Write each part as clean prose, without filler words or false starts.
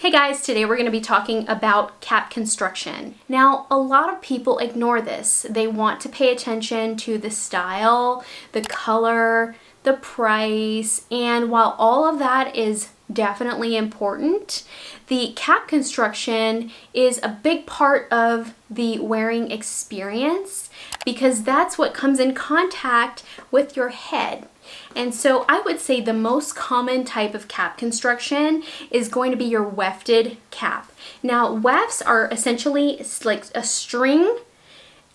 Hey guys, today we're going to be talking about cap construction. Now, a lot of people ignore this. They want to pay attention to the style, the color, the price, and while all of that is definitely important, the cap construction is a big part of the wearing experience because that's what comes in contact with your head. And so I would say the most common type of cap construction is going to be your wefted cap. Now, wefts are essentially like a string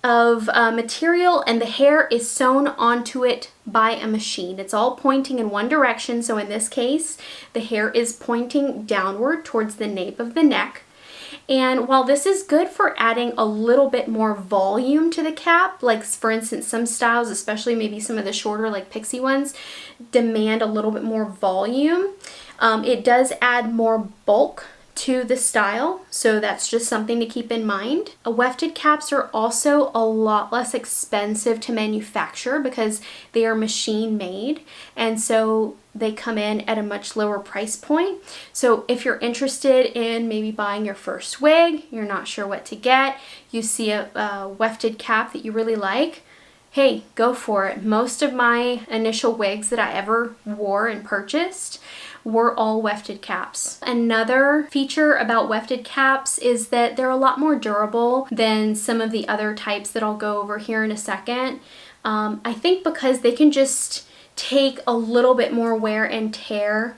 of material and the hair is sewn onto it by a machine. It's all pointing in one direction. So in this case, the hair is pointing downward towards the nape of the neck. And while this is good for adding a little bit more volume to the cap, like for instance, some styles, especially maybe some of the shorter like pixie ones, demand a little bit more volume. It does add more bulk to the style, so that's just something to keep in mind. Wefted caps are also a lot less expensive to manufacture because they are machine made, and so they come in at a much lower price point. So if you're interested in maybe buying your first wig, you're not sure what to get, you see a wefted cap that you really like, hey, go for it. Most of my initial wigs that I ever wore and purchased were all wefted caps. Another feature about wefted caps is that they're a lot more durable than some of the other types that I'll go over here in a second. I think because they can just take a little bit more wear and tear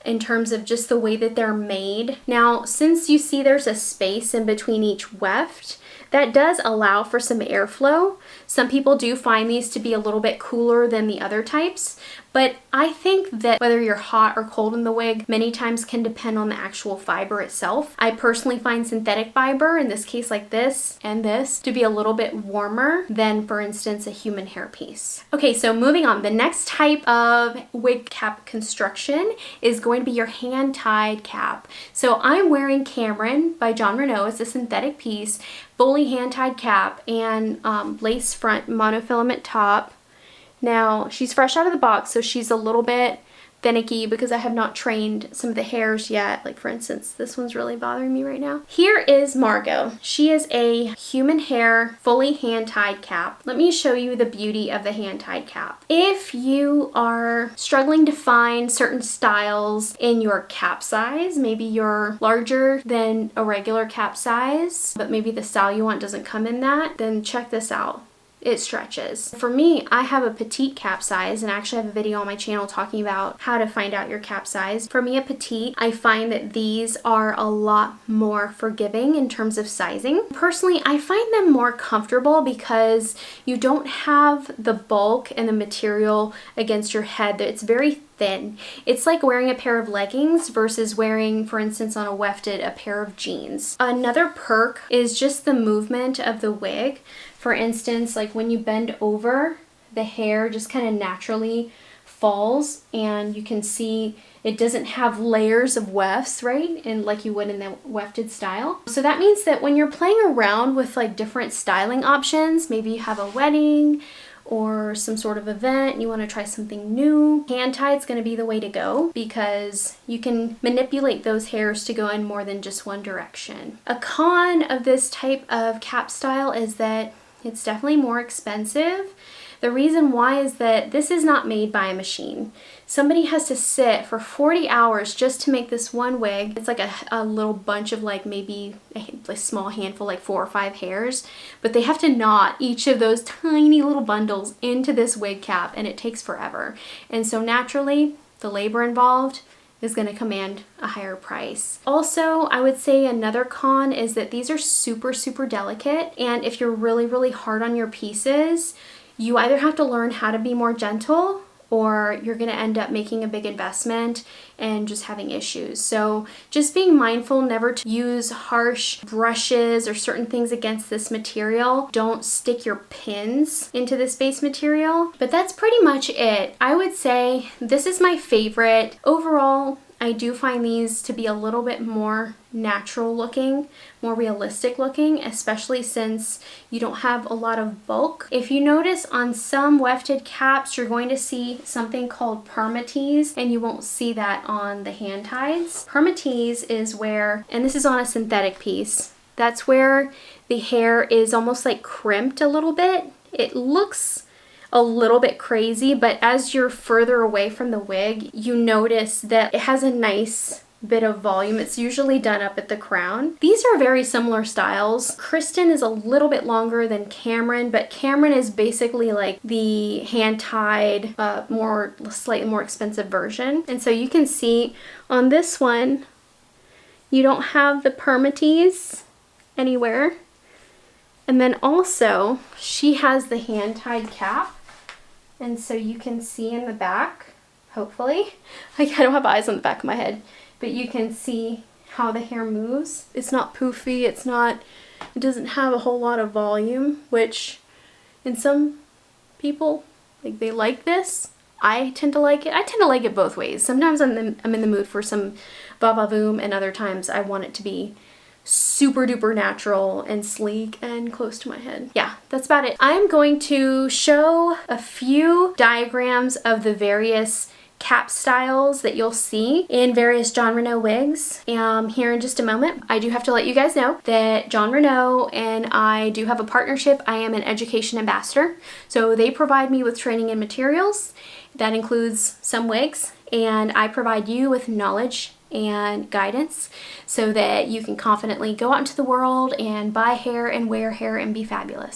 in terms of just the way that they're made. Now, since you see there's a space in between each weft, that does allow for some airflow. Some people do find these to be a little bit cooler than the other types, but I think that whether you're hot or cold in the wig, many times can depend on the actual fiber itself. I personally find synthetic fiber, in this case like this and this, to be a little bit warmer than, for instance, a human hair piece. Okay, so moving on. The next type of wig cap construction is going to be your hand-tied cap. So I'm wearing Cameron by Jon Renau. It's a synthetic piece, fully hand-tied cap, and lace front monofilament top. Now, she's fresh out of the box, so she's a little bit finicky because I have not trained some of the hairs yet. Like for instance, this one's really bothering me right now. Here is Margot. She is a human hair, fully hand-tied cap. Let me show you the beauty of the hand-tied cap. If you are struggling to find certain styles in your cap size, maybe you're larger than a regular cap size, but maybe the style you want doesn't come in that, then check this out. It stretches. For me, I have a petite cap size, and I actually have a video on my channel talking about how to find out your cap size. For me, a petite, I find that these are a lot more forgiving in terms of sizing. Personally, I find them more comfortable because you don't have the bulk and the material against your head. It's very thin. It's like wearing a pair of leggings versus wearing, for instance, on a wefted, a pair of jeans. Another perk is just the movement of the wig. For instance, like when you bend over, the hair just kind of naturally falls, and you can see it doesn't have layers of wefts, right? And like you would in the wefted style. So that means that when you're playing around with like different styling options, maybe you have a wedding or some sort of event and you want to try something new, hand tie is going to be the way to go because you can manipulate those hairs to go in more than just one direction. A con of this type of cap style is that it's definitely more expensive. The reason why is that this is not made by a machine. Somebody has to sit for 40 hours just to make this one wig. It's like a little bunch of like maybe a small handful, like 4 or 5 hairs, but they have to knot each of those tiny little bundles into this wig cap, and it takes forever. And so naturally, the labor involved is going to command a higher price. Also, I would say another con is that these are super, super delicate, and if you're really, really hard on your pieces, you either have to learn how to be more gentle or you're going to end up making a big investment and just having issues. So just being mindful never to use harsh brushes or certain things against this material. Don't stick your pins into this base material. But that's pretty much it. I would say this is my favorite. Overall, I do find these to be a little bit more natural looking, more realistic looking, especially since you don't have a lot of bulk. If you notice on some wefted caps, you're going to see something called permatease, and you won't see that on the hand ties. Permatease is where, and this is on a synthetic piece, that's where the hair is almost like crimped a little bit. It looks a little bit crazy, but as you're further away from the wig, you notice that it has a nice bit of volume. It's usually done up at the crown. These are very similar styles. Kristen is a little bit longer than Cameron, but Cameron is basically like the hand-tied, slightly more expensive version. And so you can see on this one, you don't have the permatease anywhere. And then also, she has the hand-tied cap. And so you can see in the back, hopefully, like I don't have eyes on the back of my head, but you can see how the hair moves. It's not poofy, it doesn't have a whole lot of volume, which in some people, like they like this. I tend to like it. I tend to like it both ways. Sometimes I'm in the mood for some va-va-voom, and other times I want it to be super duper natural and sleek and close to my head. Yeah, that's about it. I'm going to show a few diagrams of the various cap styles that you'll see in various Jon Renau wigs here in just a moment. I do have to let you guys know that Jon Renau and I do have a partnership. I am an education ambassador, so they provide me with training and materials. That includes some wigs, and I provide you with knowledge and guidance so that you can confidently go out into the world and buy hair and wear hair and be fabulous.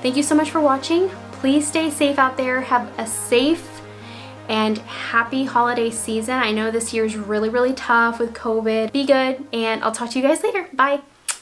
Thank you so much for watching. Please stay safe out there. Have a safe and happy holiday season. I know this year is really, really tough with COVID. Be good, and I'll talk to you guys later. Bye.